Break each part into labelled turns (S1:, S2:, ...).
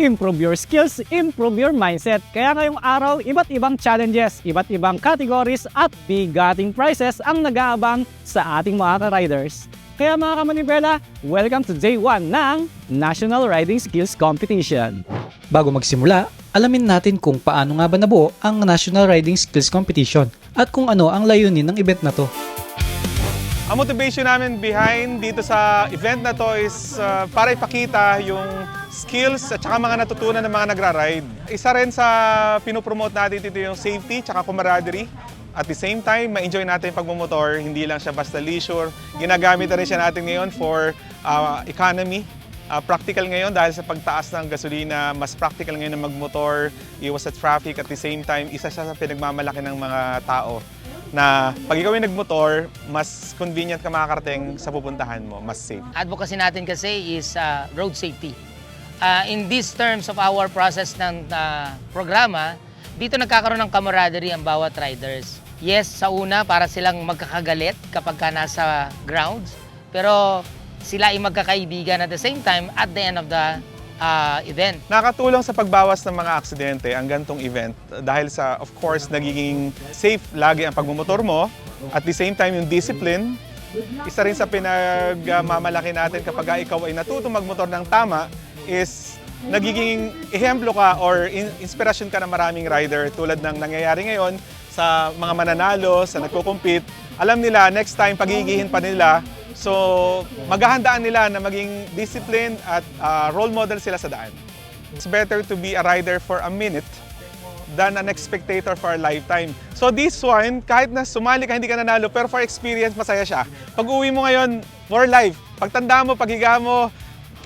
S1: Improve your skills, improve your mindset. Kaya ngayong araw, iba't ibang challenges, iba't ibang categories at bigating prizes ang nag-aabang sa ating mga riders. Kaya mga kamanibela, welcome to Day 1 ng National Riding Skills Competition.
S2: Bago magsimula, alamin natin kung paano nga ba nabuo ang National Riding Skills Competition at kung ano ang layunin ng event na to.
S3: Ang motivation namin behind dito sa event na to is para ipakita yung skills at saka mga natutunan ng mga nagra-ride. Isa rin sa pinopromote natin dito yung safety at camaraderie. At the same time, ma-enjoy natin yung pagmumotor, hindi lang siya basta leisure. Ginagamit na rin siya natin ngayon for economy. Practical ngayon dahil sa pagtaas ng gasolina, mas practical ngayon na magmotor, iwas sa traffic. At the same time, isa siya sa pinagmamalaki ng mga tao na pag ikaw ay nagmotor, mas convenient ka makakarating sa pupuntahan mo, mas safe.
S4: Advocacy natin kasi is road safety. In these terms of our process ng programa, dito nagkakaroon ng camaraderie ang bawat riders. Yes, sa una para silang magkakagalit kapag ka nasa grounds, pero sila ay magkakaibigan at the same time at the end of the event.
S3: Nakatulong sa pagbawas ng mga aksidente ang gantong event dahil sa, of course, nagiging safe lagi ang pagmumotor mo. At the same time, yung discipline, isa rin sa pinagmamalaki natin kapag ikaw ay natutong magmotor ng tama is nagiging ehemplo ka or inspirasyon ka ng maraming rider tulad ng nangyayari ngayon sa mga mananalo, sa nagko-compete. Alam nila, next time, pagigihin pa nila. So, maghahandaan nila na maging disciplined at role model sila sa daan. It's better to be a rider for a minute than an spectator for a lifetime. So this one, kahit na sumali ka, hindi ka nanalo, pero for experience, masaya siya. Pag uwi mo ngayon, for life. Pagtanda mo, paghiga mo,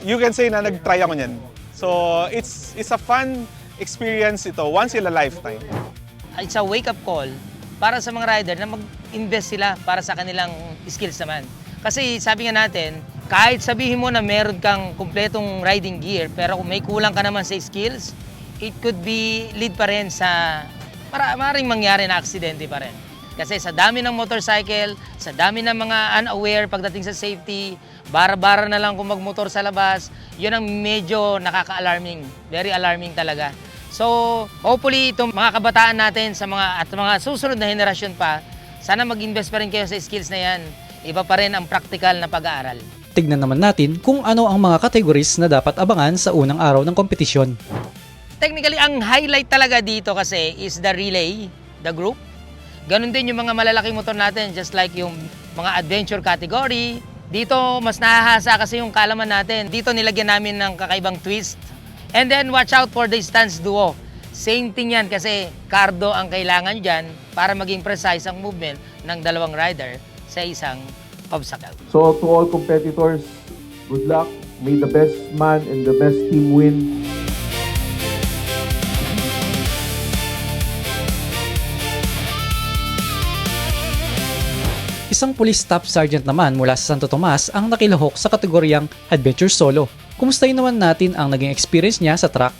S3: you can say na nag-try ako niyan. So, it's a fun experience ito, once in a lifetime.
S4: It's a wake-up call para sa mga rider na mag-invest sila para sa kanilang skills naman. Kasi sabi nga natin, kahit sabihin mo na meron kang kumpletong riding gear, pero kung may kulang ka naman sa skills, it could be lead pa rin sa maaaring mangyari na aksidente pa rin. Kasi sa dami ng motorcycle, sa dami ng mga unaware pagdating sa safety, bara-bara na lang kung magmotor sa labas, yun ang medyo nakaka-alarming, very alarming talaga. So, hopefully itong mga kabataan natin sa mga susunod na henerasyon pa, sana mag-invest pa rin kayo sa skills na yan. Iba pa rin ang practical na pag-aaral.
S2: Tignan naman natin kung ano ang mga categories na dapat abangan sa unang araw ng kompetisyon.
S4: Technically, ang highlight talaga dito kasi is the relay, the group. Ganon din yung mga malalaking motor natin, just like yung mga adventure category. Dito, mas nahahasa kasi yung kalaman natin. Dito nilagyan namin ng kakaibang twist. And then, watch out for the stance duo. Same thing yan kasi cardo ang kailangan dyan para maging precise ang movement ng dalawang rider sa isang obstacle.
S5: So to all competitors, good luck. May the best man and the best team win.
S2: Isang police staff sergeant naman mula sa Santo Tomas ang nakilahok sa kategoryang Adventure Solo. Kumustahin naman natin ang naging experience niya sa track.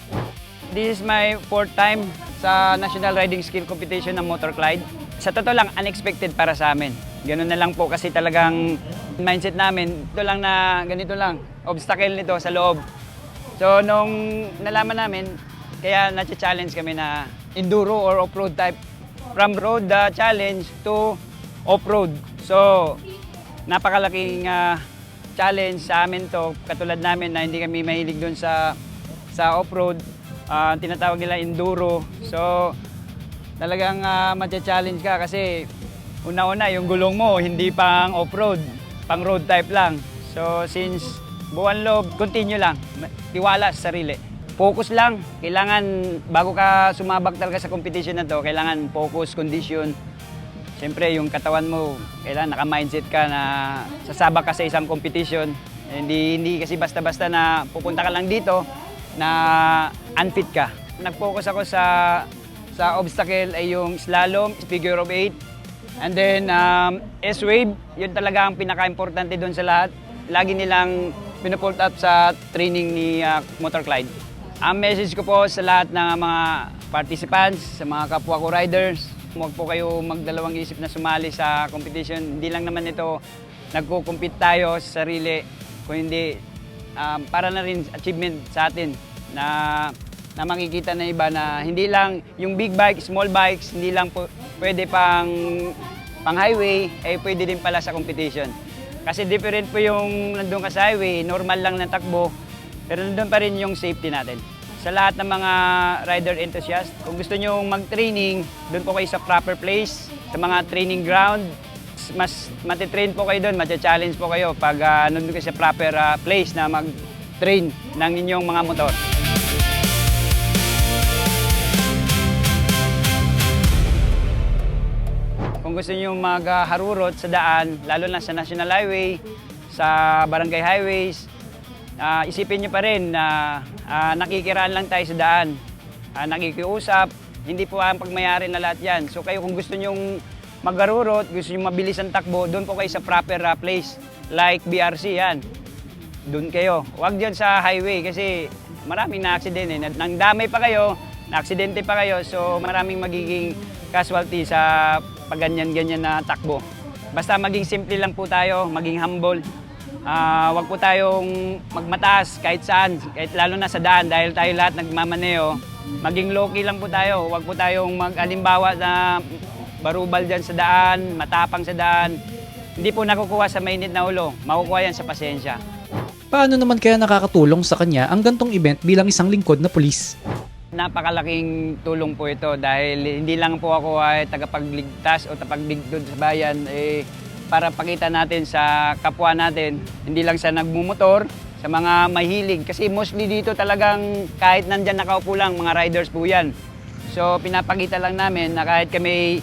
S1: This is my 4th time sa National Riding Skill Competition ng Motor Clyde. Sa totoo lang, unexpected para sa amin. Ganun na lang po kasi talagang mindset namin, ito lang na ganito lang, obstacle nito sa loob. So nung nalaman namin, kaya na-challenge kami na enduro or off-road type. From road challenge to off-road. So napakalaking challenge sa amin to, katulad namin na hindi kami mahilig doon sa off-road. Tinatawag nila enduro. So talagang ma-challenge ka kasi una-una yung gulong mo hindi pang off-road, pang road type lang. So since buwan loob, continue lang, tiwala sa sarili. Focus lang, kailangan bago ka sumabak talaga sa competition na to, kailangan focus, condition. Siyempre yung katawan mo, kailangan naka-mindset ka na sasabak ka sa isang competition. Hindi kasi basta-basta na pupunta ka lang dito na unfit ka. Nag-focus ako sa obstacle ay yung slalom, figure of 8. And then S-Wave, yun talaga ang pinaka-importante doon sa lahat. Lagi nilang pinupull up sa training ni Motor Clyde. Ang message ko po sa lahat ng mga participants, sa mga kapwa ko riders, huwag po kayo magdalawang isip na sumali sa competition. Hindi lang naman ito nagko-compete tayo sa sarili, kung hindi para na rin achievement sa atin na makikita na iba na hindi lang yung big bike, small bikes, hindi lang po pwede pang highway, pwede din pala sa competition. Kasi different po yung nandun ka sa highway, normal lang na takbo, pero nandun pa rin yung safety natin. Sa lahat ng mga rider enthusiast, kung gusto nyo mag-training, doon po kayo sa proper place, sa mga training ground, mas matitrain po kayo doon, matcha-challenge po kayo pag nandun kayo sa proper place na mag-train ng inyong mga motor. Kung gusto nyo magharurot sa daan, lalo na sa National Highway, sa Barangay Highways, isipin nyo pa rin na nakikiraan lang tayo sa daan, nakikiusap, hindi po ang pagmayari na lahat yan. So kayo kung gusto nyo magharurot, gusto nyo mabilis ang takbo, doon po kayo sa proper place, like BRC yan. Doon kayo. Huwag dyan sa highway kasi maraming na-aksidente. Nang damay pa kayo, na-aksidente pa kayo, so maraming magiging casualty sa pag ganyan-ganyan na takbo. Basta maging simple lang po tayo, maging humble. Huwag po tayong magmataas kahit saan, kahit lalo na sa daan dahil tayo lahat nagmamaneo. Maging low-key lang po tayo, huwag po tayong mag-alimbawa na barubal dyan sa daan, matapang sa daan. Hindi po nakukuha sa mainit na ulo, makukuha yan sa pasensya.
S2: Paano naman kaya nakakatulong sa kanya ang gantong event bilang isang lingkod na pulis?
S1: Napakalaking tulong po ito dahil hindi lang po ako ay tagapagligtas o tagapagligtod sa bayan para pakita natin sa kapwa natin, hindi lang sa nagmumotor, sa mga mahilig. Kasi mostly dito talagang kahit nandyan nakaupo lang, mga riders po yan. So pinapakita lang namin na kahit kami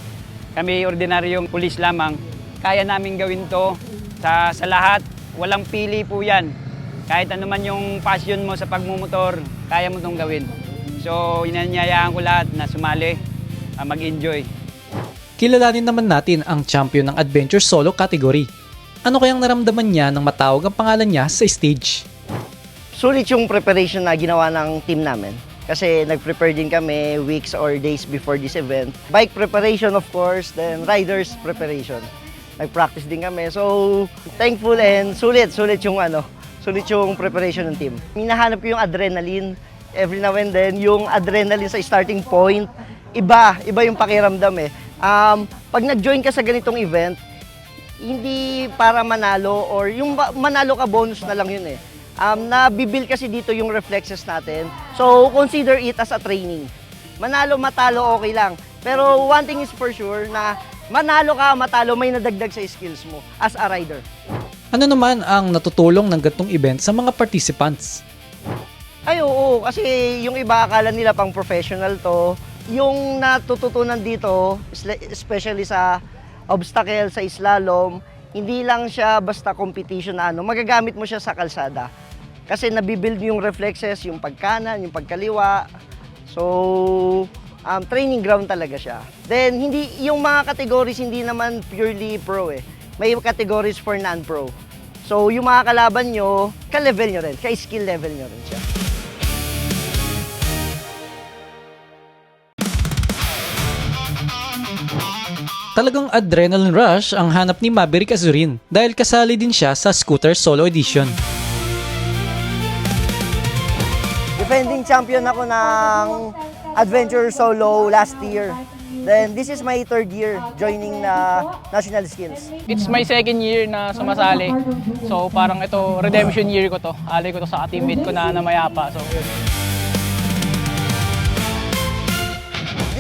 S1: ordinaryong pulis lamang, kaya namin gawin to sa lahat. Walang pili po yan. Kahit ano man yung passion mo sa pagmumotor, kaya mo itong gawin. So, inanyayaan ko lahat na sumali, mag-enjoy.
S2: Kilalanin naman natin ang champion ng Adventure Solo category. Ano kayang naramdaman niya nang matawag ang pangalan niya sa stage?
S6: Sulit yung preparation na ginawa ng team namin. Kasi nag-prepare din kami weeks or days before this event. Bike preparation of course, then riders preparation. Nag-practice din kami. So, thankful and sulit yung preparation ng team. Hinahanap ko yung adrenaline. Every now and then, yung adrenaline sa starting point, iba yung pakiramdam eh. Pag nag-join ka sa ganitong event, hindi para manalo or yung manalo ka bonus na lang yun eh. Nabibuild kasi dito yung reflexes natin. So, consider it as a training. Manalo, matalo, okay lang. Pero one thing is for sure na manalo ka, matalo, may nadagdag sa skills mo as a rider.
S2: Ano naman ang natutulong ng gantong event sa mga participants?
S6: Ay oo, kasi yung iba akala nila pang professional to. Yung natututunan dito, especially sa obstacle, sa slalom, hindi lang siya basta competition na magagamit mo siya sa kalsada. Kasi nabibuild yung reflexes, yung pagkanan, yung pagkaliwa. So, training ground talaga siya. Then, yung mga categories hindi naman purely pro eh. May categories for non-pro. So, yung mga kalaban nyo, ka-level nyo rin, ka-skill level nyo rin siya.
S2: Talagang adrenaline rush ang hanap ni Maverick Azurin dahil kasali din siya sa Scooter Solo Edition.
S6: Defending champion ako ng Adventure Solo last year. Then this is my third year joining na National Skills.
S7: It's my second year na sumasali. So parang ito, redemption year ko to. Alay ko to sa teammate ko na namayapa. So yun.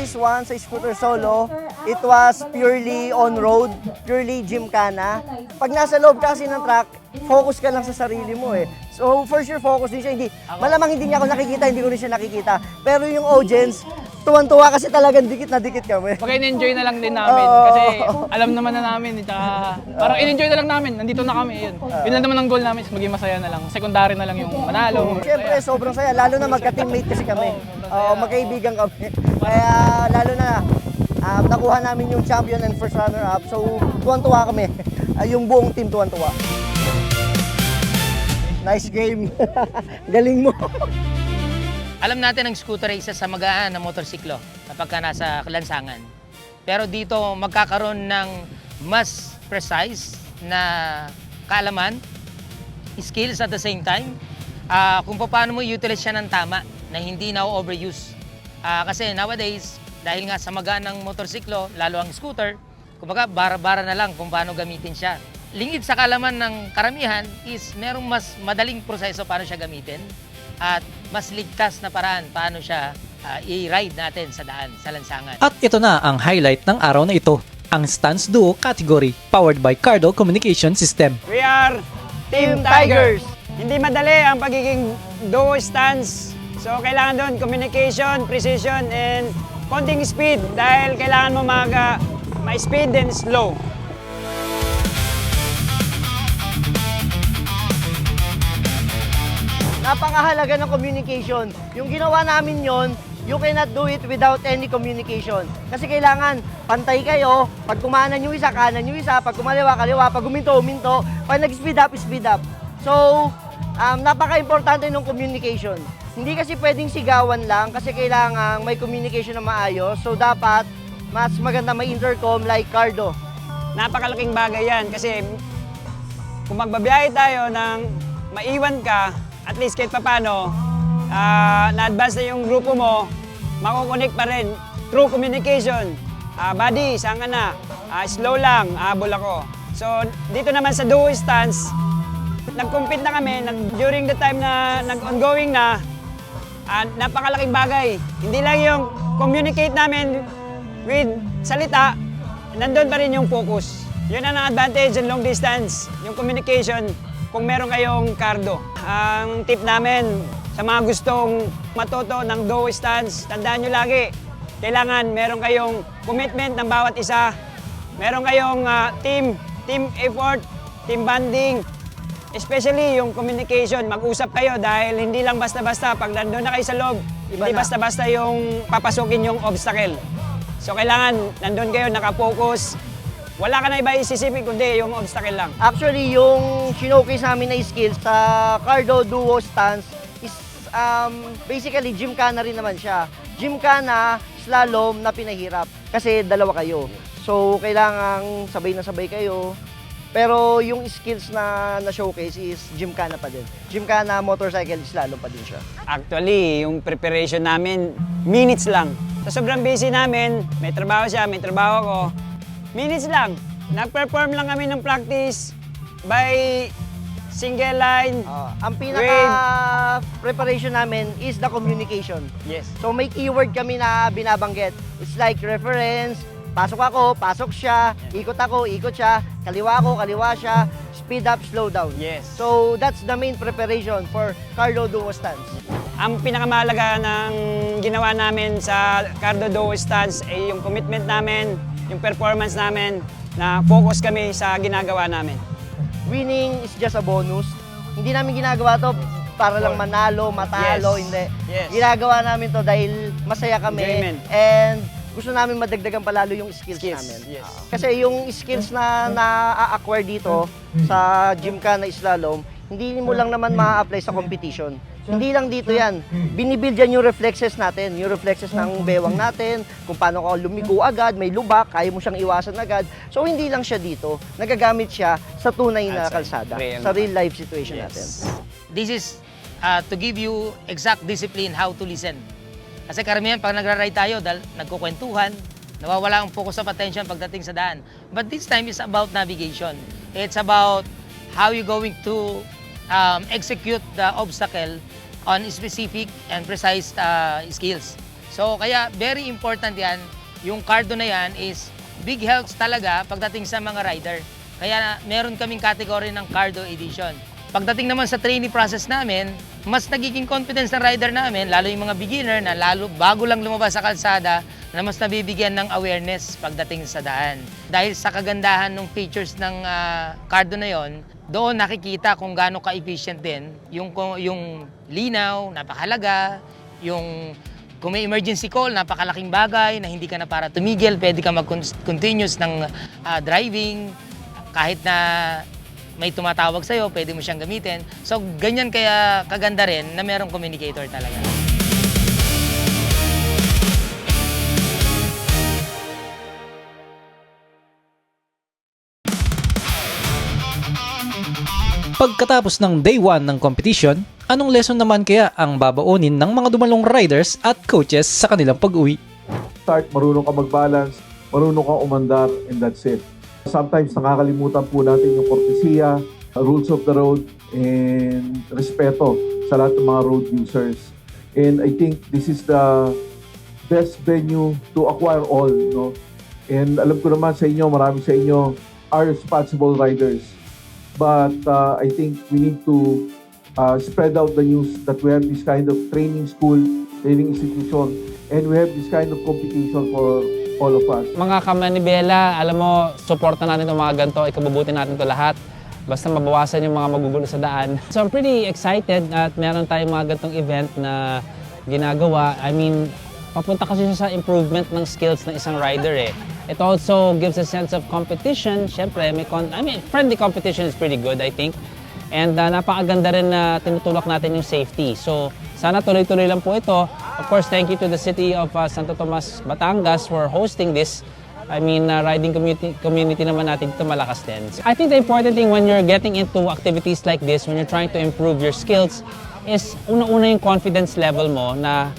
S6: This one sa Scooter Solo, it was purely on-road, purely gymkhana. Pag nasa loob kasi ng track, focus ka lang sa sarili mo eh. So for sure focus din siya. Malamang hindi niya ako nakikita, hindi ko rin siya nakikita. Pero yung audience, tuwan-tuwa kasi talagang dikit na dikit kami.
S7: Pag in-enjoy na lang din namin kasi alam naman na namin. Parang in-enjoy na lang namin, nandito na kami. Yun lang naman ang goal namin, maging masaya na lang. Secondary na lang yung manalo.
S6: Siyempre, sobrang saya. Lalo na magka-teammate kasi kami. Magkaibigan kami. Kaya lalo na nakuha namin yung champion and first runner-up. So, tuwan-tuwa kami. Yung buong team tuwan-tuwa. Nice game. Galing mo.
S4: Alam natin ang scooter ay isa sa magaan na motorsiklo kapag ka nasa lansangan. Pero dito magkakaroon ng mas precise na kaalaman, skills at the same time, kung paano mo i-utilize siya ng tama na hindi na overuse. Kasi nowadays, dahil nga sa magaan ng motorsiklo, lalo ang scooter, kumbaga bara-bara na lang kung paano gamitin siya. Lingid sa kalaman ng karamihan is merong mas madaling proseso paano siya gamitin at mas ligtas na paraan paano siya i-ride natin sa daan, sa lansangan.
S2: At ito na ang highlight ng araw na ito, ang Stance Duo category powered by Cardo Communication System.
S1: We are Team Tigers! Hindi madali ang pagiging duo stance. So kailangan doon communication, precision, and konting speed dahil kailangan mo ma-speed and slow.
S6: Napakahalaga ng communication. Yung ginawa namin yon, you cannot do it without any communication. Kasi kailangan pantay kayo. Pag kumanan yung isa, kanan yung isa. Pag kumaliwa, kaliwa. Pag uminto, uminto. Pag nag-speed up, speed up. So, napaka-importante ng communication. Hindi kasi pwedeng sigawan lang kasi kailangan may communication na maayos. So, dapat mas maganda may intercom like Cardo.
S1: Napakalaking bagay yan kasi kung magbabiyahe tayo ng maiwan ka, at least kahit papano, na-advance na yung grupo mo, makukunik pa rin through communication. Buddy, saan ka na? Slow lang, habol ako. So, dito naman sa duo stance, nag-compete na kami during the time na nag-ongoing na, napakalaking bagay. Hindi lang yung communicate namin with salita, nandun pa rin yung focus. Yun ang advantage ng long distance, yung communication, kung meron kayong Cardo. Ang tip namin sa mga gustong matuto ng duo stance, tandaan nyo lagi, kailangan meron kayong commitment ng bawat isa, meron kayong team effort, team bonding, especially yung communication, mag-usap kayo dahil hindi lang basta-basta pag nandun na kayo sa loob, hindi basta-basta yung papasukin yung obstacle. So kailangan nandun kayo, nakafocus, wala ka na iba isisipin kundi yung obstacle lang.
S6: Actually, yung showcase namin na skills sa Cardo Duo Stance is basically gymkhana rin naman siya. Gymkhana, slalom na pinahirap kasi dalawa kayo. So, kailangan sabay na sabay kayo. Pero yung skills na showcase is gymkhana pa din. Gymkhana, motorcycle, slalom pa din siya.
S1: Actually, yung preparation namin, minutes lang. Sa sobrang busy namin, may trabaho siya, may trabaho ko. Minutes lang. Nag-perform lang kami ng practice by single line.
S6: Ang pinaka-preparation namin is the communication.
S1: Yes.
S6: So may keyword kami na binabanggit. It's like reference, pasok ako, pasok siya, ikot ako, ikot siya, kaliwa ako, kaliwa siya, speed up, slow down.
S1: Yes.
S6: So that's the main preparation for Cardo Duo Stance.
S1: Ang pinakamahalaga ng ginawa namin sa Cardo Duo Stance ay yung commitment namin, yung performance namin, na focus kami sa ginagawa namin.
S6: Winning is just a bonus. Hindi namin ginagawa to para lang manalo, matalo,
S1: Yes.
S6: hindi.
S1: Yes.
S6: Ginagawa namin to dahil masaya kami
S1: Enjoyment.
S6: and gusto namin madagdagan palalo yung skills namin.
S1: Yes.
S6: Kasi yung skills na na-acquire dito sa gymkhana slalom, hindi mo lang naman ma-apply sa competition. Hindi lang dito yan. Binibuild yan yung reflexes natin. Yung reflexes ng bewang natin, kung paano ka lumiko agad, may lubak, kaya mo siyang iwasan agad. So hindi lang siya dito. Nagagamit siya sa tunay na kalsada, sa real life situation natin.
S4: This is to give you exact discipline how to listen. Kasi karamihan pag nagra-ride tayo, nagkukwentuhan, nawawala ang focus of attention pagdating sa daan. But this time is about navigation. It's about how you're going to execute the obstacle on specific and precise skills. So kaya very important yan, yung Cardo na yan is big helps talaga pagdating sa mga rider. Kaya meron kaming category ng Cardo Edition. Pagdating naman sa training process namin, mas nagiging confidence ng rider namin, lalo yung mga beginner na lalo bago lang lumabas sa kalsada, na mas nabibigyan ng awareness pagdating sa daan. Dahil sa kagandahan ng features ng Cardo na yon, doon nakikita kung gaano ka-efficient din yung linaw, napakahalaga, yung kung may emergency call, napakalaking bagay na hindi ka na para tumigil, pwede ka mag-continuous ng driving, kahit na may tumatawag sa'yo, pwede mo siyang gamitin. So, ganyan kaya kaganda rin na merong communicator talaga.
S2: Pagkatapos ng day 1 ng competition, anong lesson naman kaya ang babaonin ng mga dumalong riders at coaches sa kanilang pag-uwi?
S5: Start, marunong ka mag-balance, marunong ka umandar, and that's it. Sometimes nakakalimutan po natin yung kortesiya, rules of the road, and respeto sa lahat ng mga road users. And I think this is the best venue to acquire all, no? And alam ko naman sa inyo, marami sa inyo are responsible riders. But I think we need to spread out the news that we have this kind of training school, training institution, and we have this kind of competition for all of us.
S8: Mga kamanibela, alam mo, suporta natin itong mga ganito, ikabubuti natin ito lahat. Basta mabawasan yung mga magugulo sa daan. So I'm pretty excited at meron tayong mga ganitong event na ginagawa. I mean, papunta kasi siya sa improvement ng skills ng isang rider eh. It also gives a sense of competition. Siyempre, friendly competition is pretty good, I think. And napakaganda rin na tinutulak natin yung safety. So, sana tuloy-tuloy lang po ito. Of course, thank you to the city of Santo Tomas, Batangas for hosting this. Riding community naman natin dito malakas din. I think the important thing when you're getting into activities like this, when you're trying to improve your skills, is una-una yung confidence level mo na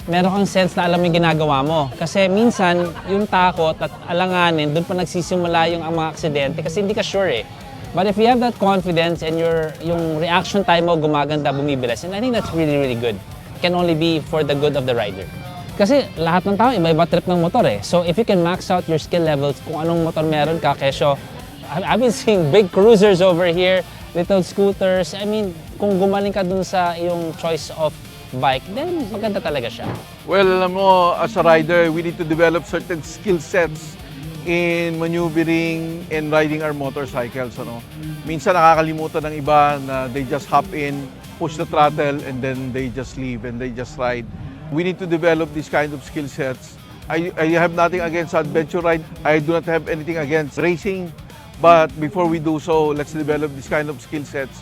S8: meron kang sense na alam yung ginagawa mo. Kasi minsan, yung takot at alanganin, doon pa nagsisimula yung mga aksidente kasi hindi ka sure eh. But if you have that confidence and yung reaction time mo gumaganda, bumibilis, and I think that's really, really good. It can only be for the good of the rider. Kasi lahat ng tao, iba-iba trip ng motor eh. So if you can max out your skill levels kung anong motor meron ka, kesyo, I've been seeing big cruisers over here, little scooters. Kung gumaling ka dun sa iyong choice of bike, then maganda talaga siya.
S9: Well, alam mo, as a rider, we need to develop certain skill sets in maneuvering and riding our motorcycles. Minsan nakakalimutan ng iba na they just hop in, push the throttle, and then they just leave and they just ride. We need to develop these kind of skill sets. I have nothing against adventure ride. I do not have anything against racing. But before we do so, let's develop this kind of skill sets.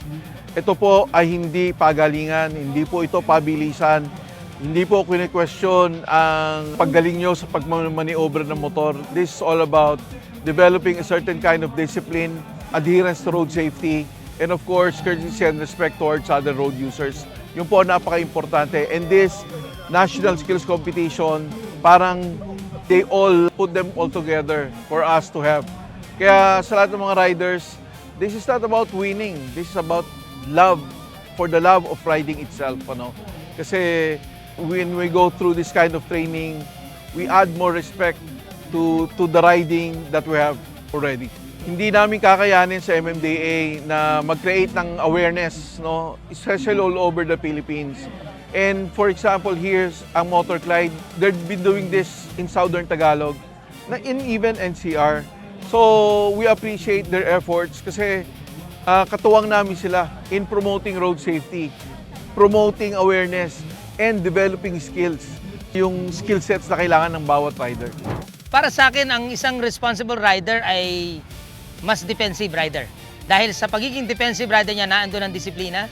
S9: Ito po ay hindi pagalingan, hindi po ito pabilisan, hindi po kine-question ang paggaling nyo sa pagmamaniover ng motor. This is all about developing a certain kind of discipline, adherence to road safety, and of course, courtesy and respect towards other road users. Yung po napaka-importante. And this national skills competition, parang they all put them all together for us to have. Kaya sa lahat ng mga riders, this is not about winning. This is about love, for the love of riding itself. Kasi when we go through this kind of training, we add more respect to the riding that we have already. Hindi namin kakayanin sa MMDA na mag-create ng awareness, especially all over the Philippines. And for example, here's ang Motor Clyde. They've been doing this in Southern Tagalog, in even NCR. So we appreciate their efforts kasi katuwang namin sila in promoting road safety, promoting awareness, and developing skills. Yung skill sets na kailangan ng bawat rider.
S4: Para sa akin, ang isang responsible rider ay mas defensive rider. Dahil sa pagiging defensive rider niya, naandun ang disiplina,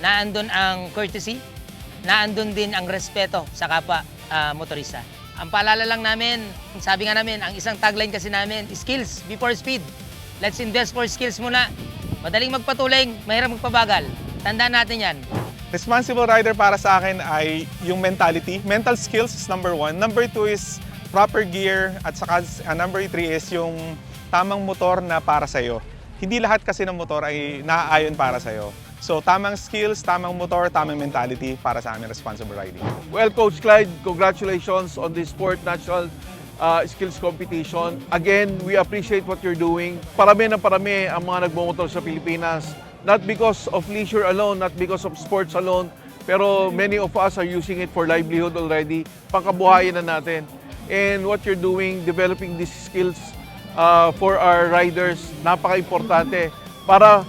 S4: naandun ang courtesy, naandun din ang respeto sa kapwa motorista. Ang paalala lang namin, sabi nga namin, ang isang tagline kasi namin, skills before speed. Let's invest for skills muna. Madaling magpatuling, mahirap magpabagal. Tandaan natin yan.
S3: Responsible rider para sa akin ay yung mentality. Mental skills is number 1. Number 2 is proper gear. At saka number 3 is yung tamang motor na para sa'yo. Hindi lahat kasi ng motor ay naaayon para sa'yo. So tamang skills, tamang motor, tamang mentality para sa amin responsible riding.
S9: Well, Coach Clyde, congratulations on this Sport National Skills Competition. Again, we appreciate what you're doing. Parami ng parami ang mga nagmumotor sa Pilipinas. Not because of leisure alone, not because of sports alone, pero many of us are using it for livelihood already. Pangkabuhayan na natin. And what you're doing, developing these skills for our riders, napaka-importante para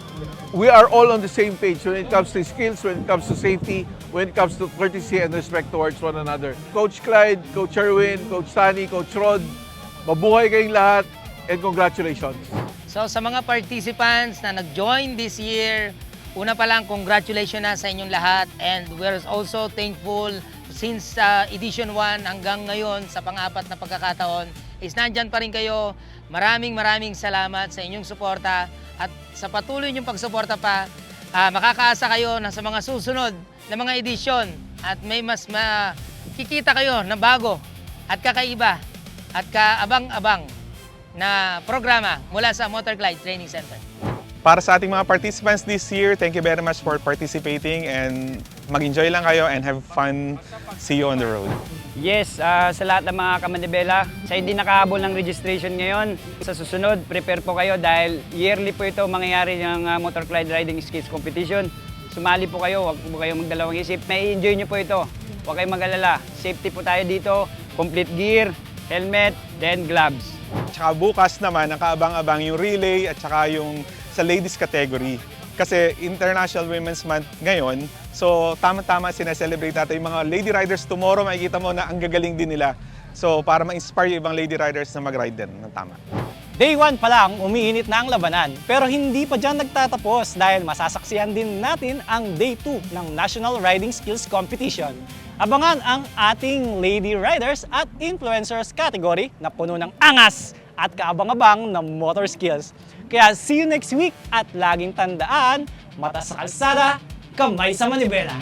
S9: we are all on the same page when it comes to skills, when it comes to safety, when it comes to courtesy and respect towards one another. Coach Clyde, Coach Erwin, Coach Tani, Coach Rod, mabuhay kayong lahat and congratulations.
S4: So sa mga participants na nag-join this year, una pa lang congratulations na sa inyong lahat, and we're also thankful since edition 1 hanggang ngayon sa pang-apat na pagkakataon is nandyan pa rin kayo. Maraming salamat sa inyong suporta at sa patuloy niyong pagsuporta pa makakaasa kayo na sa mga susunod na mga edisyon at may mas makikita kayo na bago at kakaiba at kaabang-abang na programa mula sa Motor Glide Training Center.
S3: Para sa ating mga participants this year, thank you very much for participating and mag-enjoy lang kayo and have fun. See you on the road.
S1: Yes, sa lahat ng mga kamanibela, sa hindi nakahabol ng registration ngayon, sa susunod, prepare po kayo dahil yearly po ito mangyayari ng Motor Glide Riding Skills Competition. Sumali po kayo, huwag po kayo magdalawang isip. May enjoy nyo po ito. Huwag kayong mag-alala. Safety po tayo dito, complete gear, helmet, then gloves.
S3: Tsaka bukas naman, ang kaabang-abang yung relay at tsaka yung sa ladies category. Kasi International Women's Month ngayon, so tama-tama sineselebrate natin yung mga lady riders. Tomorrow makikita mo na ang gagaling din nila. So para ma-inspire yung ibang lady riders na mag-ride din ng tama.
S10: Day 1 pa lang, umiinit na ang labanan. Pero hindi pa dyan nagtatapos dahil masasaksihan din natin ang Day 2 ng National Riding Skills Competition. Abangan ang ating lady riders at influencers category na puno ng angas at kaabang-abang ng motor skills. Kaya see you next week at laging tandaan, mata sa kalsada, kamay sa manibela.